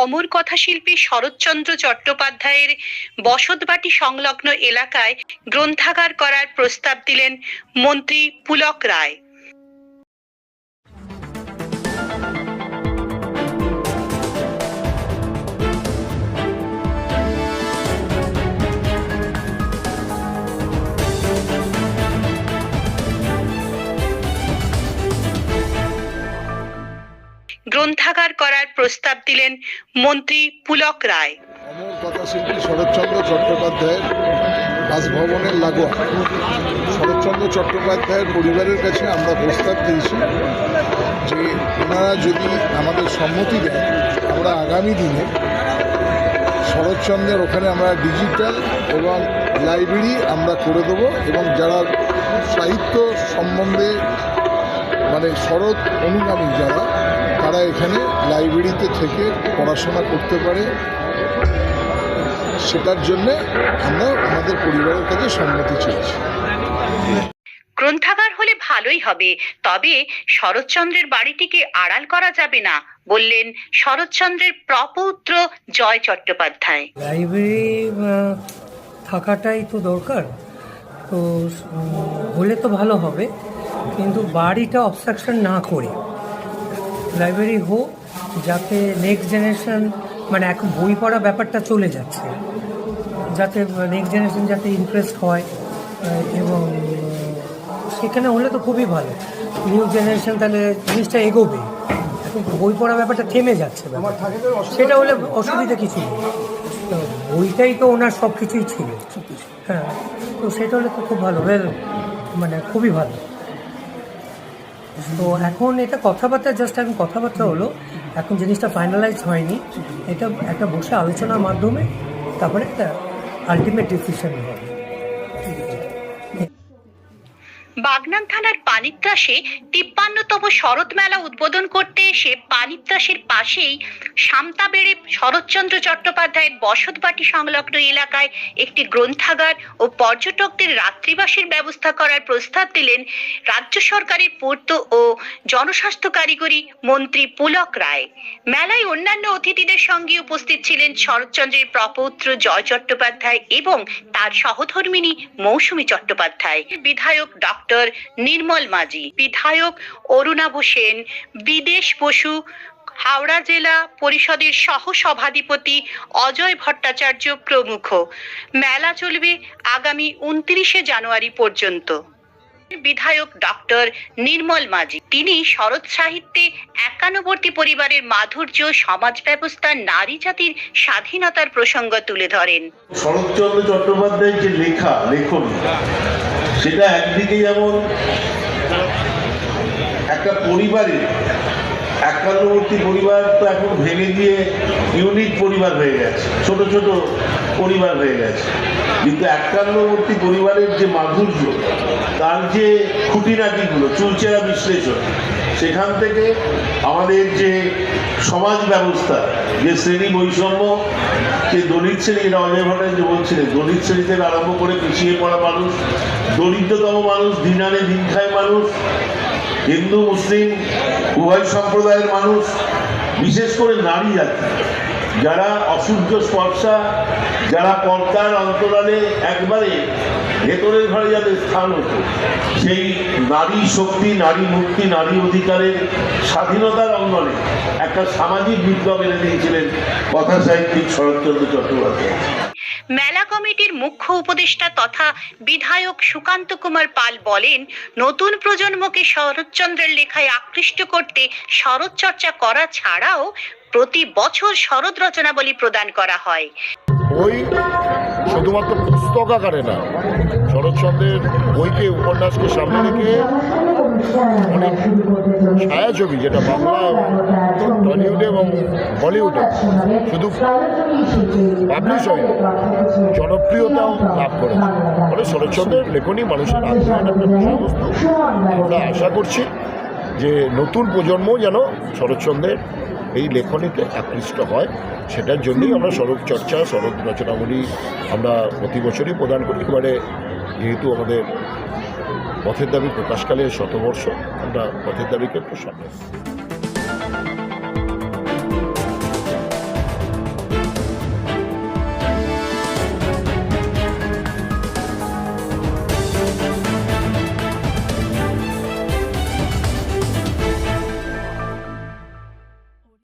অমর কথাশিল্পী শরৎচন্দ্র চট্টোপাধ্যায়ের বসতবাটি সংলগ্ন এলাকায় গ্রন্থাগার করার প্রস্তাব দিলেন মন্ত্রী পুলক রায়। গ্রন্থাগার করার প্রস্তাব দিলেন মন্ত্রী পুলক রায়। অমর কথাশিল্পী শরৎচন্দ্র চট্টোপাধ্যায়ের বাসভবনের লাগোয়া শরৎচন্দ্র চট্টোপাধ্যায়ের পরিবারের কাছে আমরা প্রস্তাব দিয়েছি যে ওনারা যদি আমাদের সম্মতি দেন, আমরা আগামী দিনে শরৎচন্দ্রের ওখানে আমরা ডিজিটাল এবং লাইব্রেরি আমরা করে দেবো, এবং যারা সাহিত্য সম্বন্ধে মানে শরৎ অনুগামী যারা, তারা এখানে লাইব্রেরিতে থেকে পড়াশোনা করতে পারে, সেটার জন্য আমরা আমাদের পরিবারের কাছে সম্মতি চেয়েছি। গ্রন্থাগার হলে ভালোই হবে, তবে শরৎচন্দ্রের বাড়িটিকে আড়াল করা যাবে না বললেন শরৎচন্দ্রের প্রপৌত্র জয় চট্টোপাধ্যায়। লাইব্রেরি থাকাটাই তো দরকার, তো হলে তো ভালো হবে, কিন্তু বাড়িটা অবস্ট্রাকশন না করে লাইব্রেরি হোক, যাতে নেক্সট জেনারেশন মানে এখন বই পড়া ব্যাপারটা চলে যাচ্ছে, যাতে নেক্সট জেনারেশন যাতে ইন্টারেস্ট হয়, এবং সেখানে হলে তো খুবই ভালো। নিউ জেনারেশন তাহলে জিনিসটা এগোবে, এখন বই পড়া ব্যাপারটা থেমে যাচ্ছে, সেটা হলে অসুবিধা কিছু নেই। তো বইটাই তো ওনার সব কিছুই ছিল, হ্যাঁ, তো সেটা হলে তো খুব ভালো, মানে খুবই ভালো। তো এখন এটা কথাবার্তা, জাস্ট এখন কথাবার্তা হলো, এখন জিনিসটা ফাইনালাইজ হয়নি, এটা একটা বসে আলোচনার মাধ্যমে তারপরে একটা আলটিমেট ডিসিশন হবে। বাগনান থানার পানিত্রাসে 53তম শরৎ মেলা উদ্বোধন করতে এসে পানিত্রাসের পাশেই সামতাবেড়ে শরৎচন্দ্র চট্টোপাধ্যায়ের বসতবাটি সংলগ্ন এলাকায় একটি গ্রন্থাগার ও পর্যটকদের রাত্রিবাসের ব্যবস্থা করার প্রস্তাব দিলেন রাজ্য সরকারের পূর্ত ও জনস্বাস্থ্য কারিগরি মন্ত্রী পুলক রায়। মেলায় অন্যান্য অতিথিদের সঙ্গে উপস্থিত ছিলেন শরৎচন্দ্রের প্রপৌত্র জয় চট্টোপাধ্যায় এবং তার সহধর্মিণী মৌসুমী চট্টোপাধ্যায়, বিধায়ক ডক্টর নির্মল মাঝি, বিধায়ক অরুণাভ সেন, বিদেশ বসু, হাওড়া জেলা পরিষদের সহ সভাধিপতি অজয় ভট্টাচার্য প্রমুখ। মেলা চলবে আগামী 29শে জানুয়ারি পর্যন্ত। বিধায়ক ডক্টর নির্মল মাঝি তিনি শরৎ সাহিত্যে একান্নবর্তী পরিবারের মাধুর্য, সমাজ ব্যবস্থা, নারী জাতির স্বাধীনতার প্রসঙ্গ তুলে ধরেন। শরৎচন্দ্র চট্টোপাধ্যায়ের যে লেখন সেটা একদিকে যেমন একটা পরিবারের একান্নবর্তী পরিবার তো এখন ভেঙে দিয়ে ইউনিট পরিবার হয়ে গেছে, ছোট ছোট পরিবার হয়ে গেছে, কিন্তু একান্নবর্তী পরিবারের যে মাধুর্য, তার যে খুঁটিনাটিগুলো, চুলচেরা বিশ্লেষণ, সেখান থেকে আমাদের যে সমাজ ব্যবস্থা, যে শ্রেণী বৈষম্য, যে দলিত শ্রেণী, এটা অজয় ভট্টাচার্য বলছিলেন, দলিত শ্রেণী থেকে আরম্ভ করে পিছিয়ে পড়া মানুষ, দরিদ্রতম মানুষ, দিন আনে দিন খায় মানুষ, হিন্দু মুসলিম উভয় সম্প্রদায়ের মানুষ, বিশেষ করে নারী জাতি, যারা অসূর্য স্পর্শা, যারা পর্দার অন্তরালে একবারে ভেতরের ঘরে যাদের স্থান হতো, সেই নারী শক্তি, নারী মুক্তি, নারী অধিকারের স্বাধীনতার অঙ্গনে একটা সামাজিক বিপ্লব এনে দিয়েছিলেন কথা সাহিত্যিক শরৎচন্দ্র চট্টোপাধ্যায়। মেলা কমিটির মুখ্য উপদেষ্টা তথা বিধায়ক সুকান্ত কুমার পাল বলেন, নতুন প্রজন্মকে শরৎচন্দ্রের লেখায় আকৃষ্ট করতে শরৎ চর্চা করা ছাড়াও প্রতি বছর শরৎ রচনাবলী প্রদান করা হয়। বই শুধুমাত্র পুস্তক আকারে না, শরৎচন্দ্রের বইকে, উপন্যাসকে সামনে রেখে অনেক ছায়াছবি, যেটা বাংলা, টলিউডে এবং বলিউডে শুধু পাবলিশ হয়নি, জনপ্রিয়তাও লাভ করেছে। ফলে শরৎচন্দ্রের লেখনী মানুষের আগ্রহের একটা বিষয়বস্তু। আমরা আশা করছি যে নতুন প্রজন্ম যেন শরৎচন্দ্রের এই লেখনীতে আকৃষ্ট হয়, সেটার জন্যই আমরা শরৎ চর্চা, শরৎ রচনাবলী আমরা প্রতি বছরই প্রদান করি। এবারে যেহেতু আমাদের পথের দাবি প্রকাশকালের শতবর্ষ, আমরা পথের দাবিকে একটু সামনে